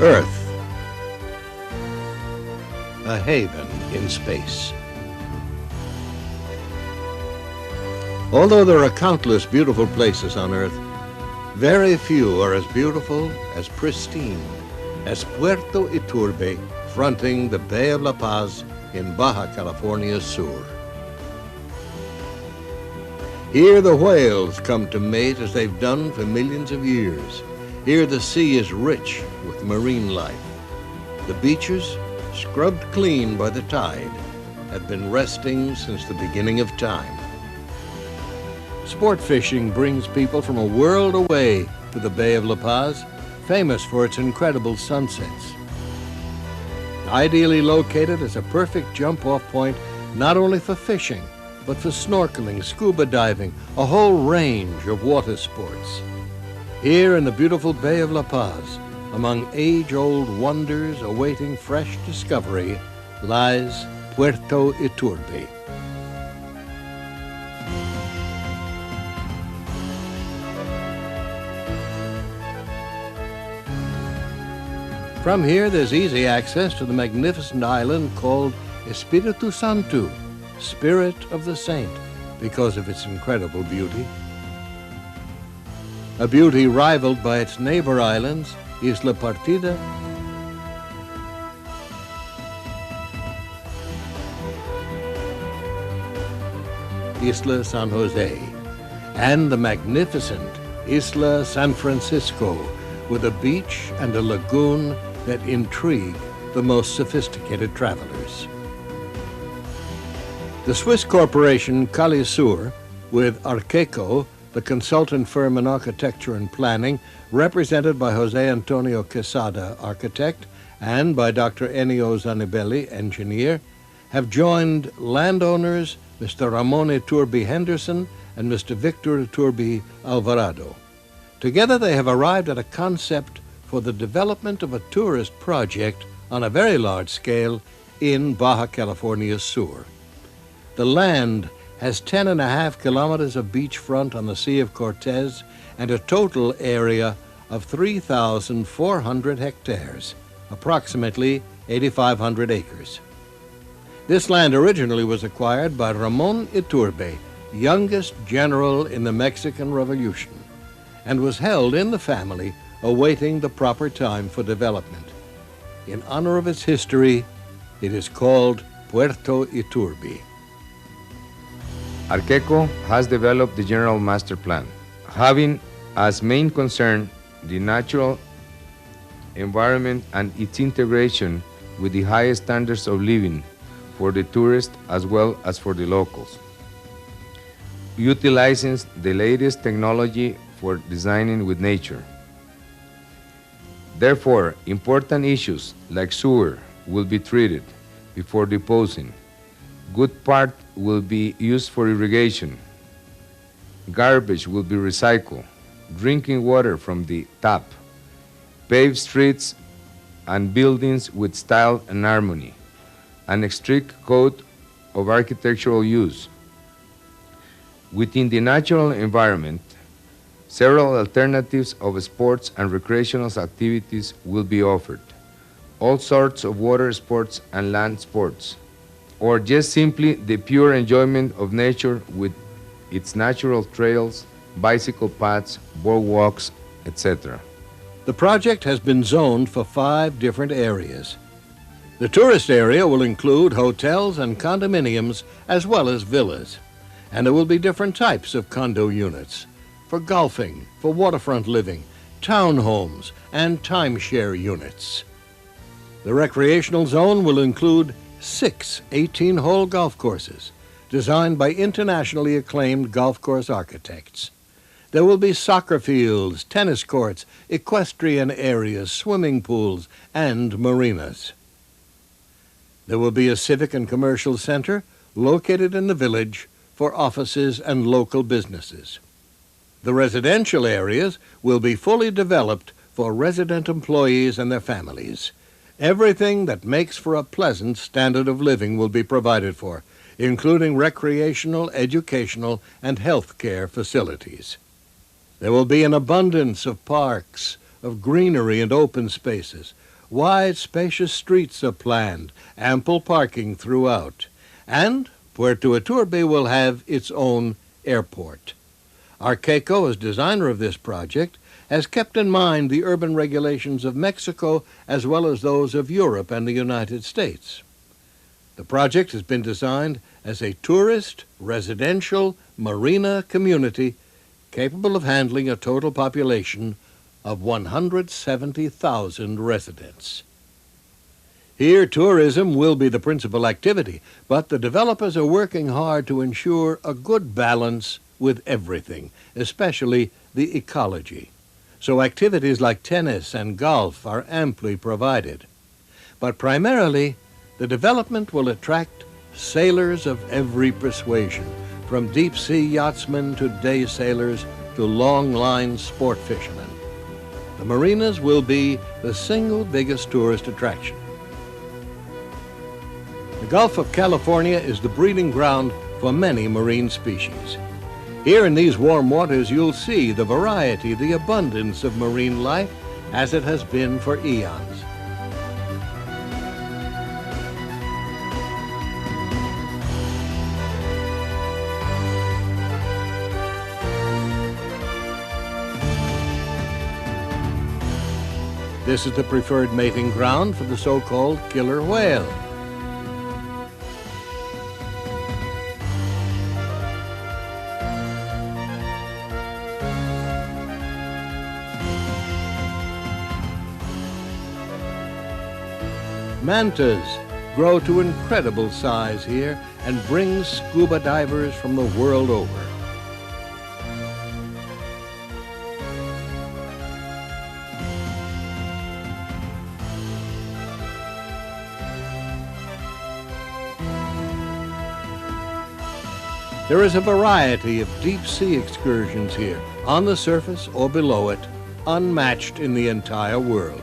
Earth, a haven in space. Although there are countless beautiful places on Earth, very few are as beautiful, as pristine, as Puerto Iturbe, fronting the Bay of La Paz in Baja California Sur. Here the whales come to mate as they've done for millions of years. Here the sea is rich with marine life. The beaches, scrubbed clean by the tide, have been resting since the beginning of time. Sport fishing brings people from a world away to the Bay of La Paz, famous for its incredible sunsets. Ideally located as a perfect jump-off point not only for fishing, but for snorkeling, scuba diving, a whole range of water sports. Here in the beautiful Bay of La Paz, among age-old wonders awaiting fresh discovery, lies Puerto Iturbe. From here, there's easy access to the magnificent island called Espiritu Santo, Spirit of the Saint, because of its incredible beauty. A beauty rivaled by its neighbor islands, Isla Partida, Isla San Jose, and the magnificent Isla San Francisco, with a beach and a lagoon that intrigue the most sophisticated travelers. The Swiss corporation Calisur, with Arqueco, the consultant firm in architecture and planning, represented by Jose Antonio Quesada, architect, and by Dr. Ennio Zanibelli, engineer, have joined landowners Mr. Ramon Iturbe Henderson and Mr. Victor Iturbe Alvarado. Together they have arrived at a concept for the development of a tourist project on a very large scale in Baja California Sur. The land has 10.5 kilometers of beachfront on the Sea of Cortez and a total area of 3,400 hectares, approximately 8,500 acres. This land originally was acquired by Ramon Iturbe, youngest general in the Mexican Revolution, and was held in the family awaiting the proper time for development. In honor of its history, it is called Puerto Iturbe. Arqueco has developed the General Master Plan, having as main concern the natural environment and its integration with the highest standards of living for the tourists as well as for the locals, utilizing the latest technology for designing with nature. Therefore, important issues like sewer will be treated before disposing. Good part will be used for irrigation. Garbage will be recycled. Drinking water from the tap. Paved streets and buildings with style and harmony. And a strict code of architectural use. Within the natural environment, several alternatives of sports and recreational activities will be offered. All sorts of water sports and land sports, or just simply the pure enjoyment of nature with its natural trails, bicycle paths, boardwalks, etc. The project has been zoned for 5 different areas. The tourist area will include hotels and condominiums as well as villas, and there will be different types of condo units for golfing, for waterfront living, townhomes, and timeshare units. The recreational zone will include 6 18-hole golf courses designed by internationally acclaimed golf course architects. There will be soccer fields, tennis courts, equestrian areas, swimming pools, and marinas. There will be a civic and commercial center located in the village for offices and local businesses. The residential areas will be fully developed for resident employees and their families. Everything that makes for a pleasant standard of living will be provided for, including recreational, educational, and health care facilities. There will be an abundance of parks, of greenery and open spaces, wide, spacious streets are planned, ample parking throughout, and Puerto Iturbe will have its own airport. Arqueco, as designer of this project, has kept in mind the urban regulations of Mexico as well as those of Europe and the United States. The project has been designed as a tourist, residential, marina community capable of handling a total population of 170,000 residents. Here, tourism will be the principal activity, but the developers are working hard to ensure a good balance with everything, especially the ecology. So activities like tennis and golf are amply provided. But primarily, the development will attract sailors of every persuasion, from deep-sea yachtsmen to day sailors to long-line sport fishermen. The marinas will be the single biggest tourist attraction. The Gulf of California is the breeding ground for many marine species. Here in these warm waters, you'll see the variety, the abundance of marine life as it has been for eons. This is the preferred mating ground for the so-called killer whale. Mantas grow to incredible size here and bring scuba divers from the world over. There is a variety of deep-sea excursions here, on the surface or below it, unmatched in the entire world.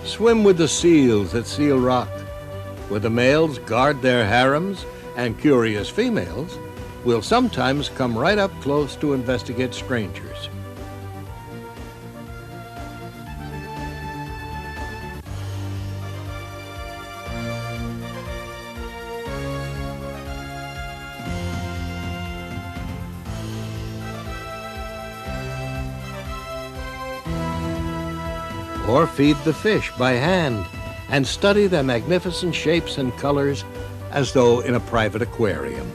Swim with the seals at Seal Rock, where the males guard their harems and curious females will sometimes come right up close to investigate strangers. Or feed the fish by hand and study their magnificent shapes and colors as though in a private aquarium.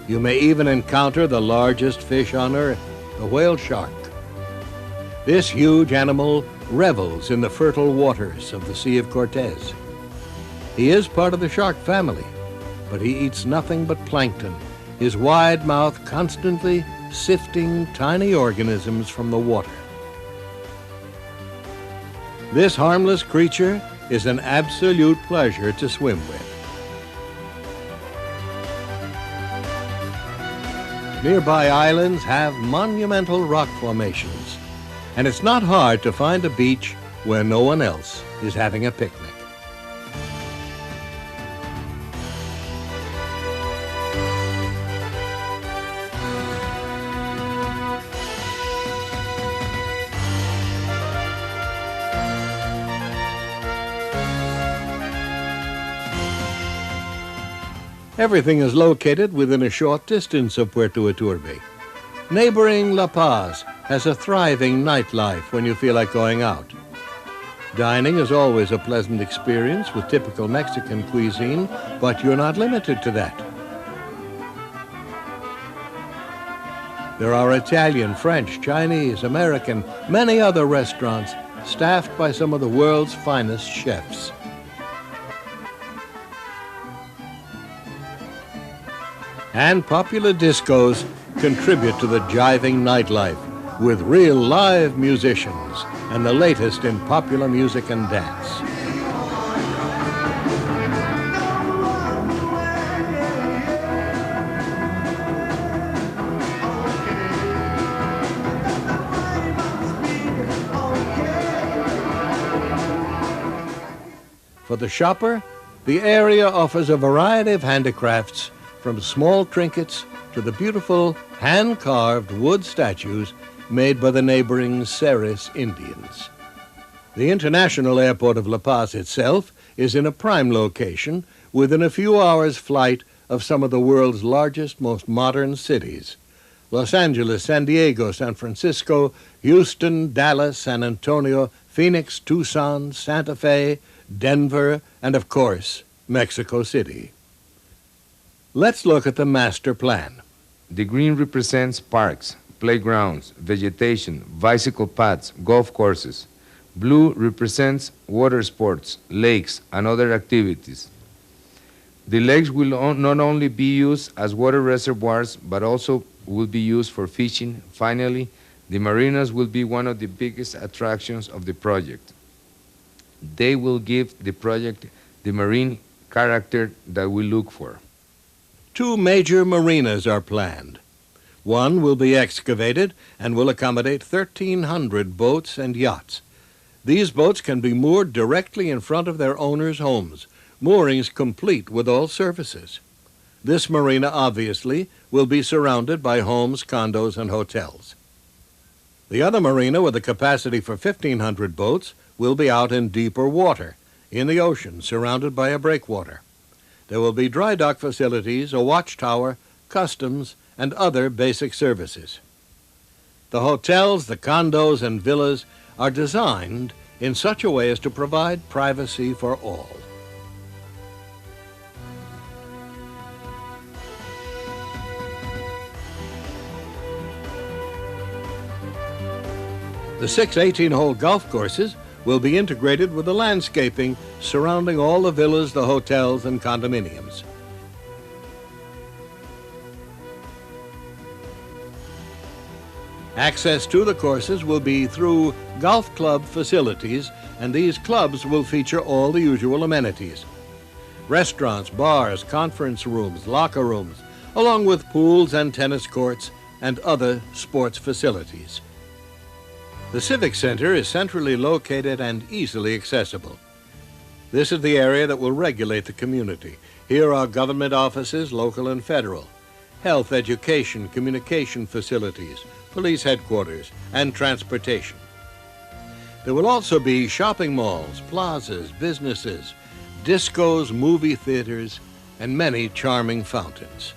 You may even encounter the largest fish on earth, the whale shark. This huge animal revels in the fertile waters of the Sea of Cortez. He is part of the shark family, but he eats nothing but plankton, his wide mouth constantly sifting tiny organisms from the water. This harmless creature is an absolute pleasure to swim with. Nearby islands have monumental rock formations, and it's not hard to find a beach where no one else is having a picnic. Everything is located within a short distance of Puerto Iturbe. Neighboring La Paz has a thriving nightlife when you feel like going out. Dining is always a pleasant experience with typical Mexican cuisine, but you're not limited to that. There are Italian, French, Chinese, American, many other restaurants staffed by some of the world's finest chefs. And popular discos contribute to the jiving nightlife with real live musicians and the latest in popular music and dance. For the shopper, the area offers a variety of handicrafts, from small trinkets to the beautiful hand-carved wood statues made by the neighboring Seris Indians. The International Airport of La Paz itself is in a prime location within a few hours' flight of some of the world's largest, most modern cities: Los Angeles, San Diego, San Francisco, Houston, Dallas, San Antonio, Phoenix, Tucson, Santa Fe, Denver, and of course, Mexico City. Let's look at the master plan. The green represents parks, playgrounds, vegetation, bicycle paths, golf courses. Blue represents water sports, lakes, and other activities. The lakes will not only be used as water reservoirs, but also will be used for fishing. Finally, the marinas will be one of the biggest attractions of the project. They will give the project the marine character that we look for. 2 major marinas are planned. One will be excavated and will accommodate 1,300 boats and yachts. These boats can be moored directly in front of their owners' homes, moorings complete with all services. This marina, obviously, will be surrounded by homes, condos, and hotels. The other marina, with a capacity for 1,500 boats, will be out in deeper water, in the ocean, surrounded by a breakwater. There will be dry dock facilities, a watchtower, customs, and other basic services. The hotels, the condos, and villas are designed in such a way as to provide privacy for all. The 6 18-hole golf courses will be integrated with the landscaping surrounding all the villas, the hotels, and condominiums. Access to the courses will be through golf club facilities, and these clubs will feature all the usual amenities: restaurants, bars, conference rooms, locker rooms, along with pools and tennis courts and other sports facilities. The Civic Center is centrally located and easily accessible. This is the area that will regulate the community. Here are government offices, local and federal, health, education, communication facilities, police headquarters, and transportation. There will also be shopping malls, plazas, businesses, discos, movie theaters, and many charming fountains.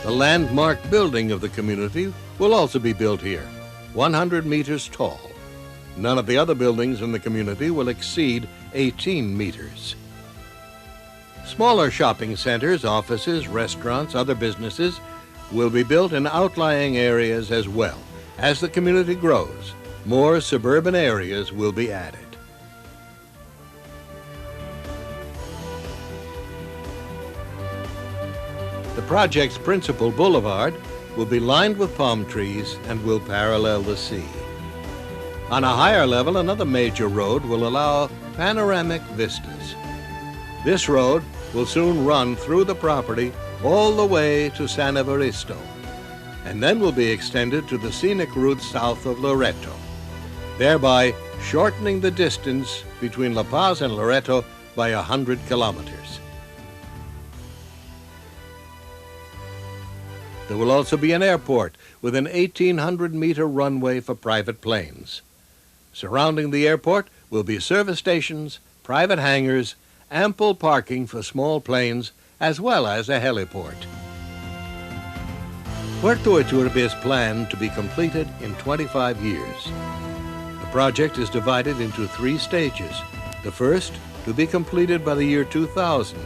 The landmark building of the community will also be built here, 100 meters tall. None of the other buildings in the community will exceed 18 meters. Smaller shopping centers, offices, restaurants, other businesses will be built in outlying areas as well. As the community grows, more suburban areas will be added. The project's principal boulevard will be lined with palm trees and will parallel the sea. On a higher level, another major road will allow panoramic vistas. This road will soon run through the property all the way to San Evaristo, and then will be extended to the scenic route south of Loreto, thereby shortening the distance between La Paz and Loreto by 100 kilometers. There will also be an airport with an 1,800-meter runway for private planes. Surrounding the airport will be service stations, private hangars, ample parking for small planes, as well as a heliport. Puerto Iturbe is planned to be completed in 25 years. The project is divided into 3 stages. The first, to be completed by the year 2000,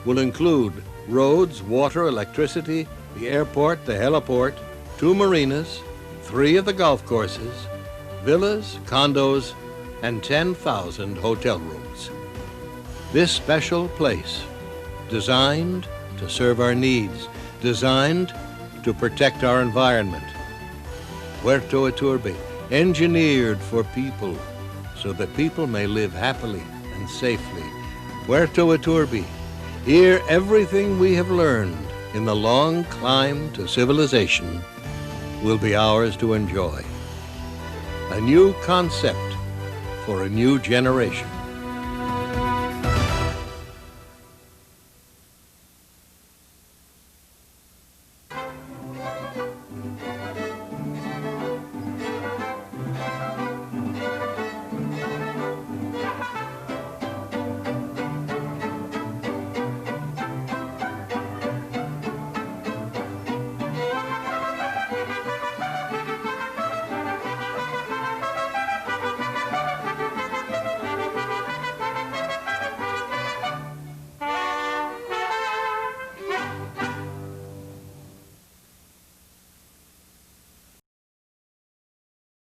will include roads, water, electricity, the airport, the heliport, 2 marinas, 3 of the golf courses, villas, condos, and 10,000 hotel rooms. This special place, designed to serve our needs, designed to protect our environment. Puerto Iturbe, engineered for people, so that people may live happily and safely. Puerto Iturbe, here everything we have learned in the long climb to civilization will be ours to enjoy. A new concept for a new generation.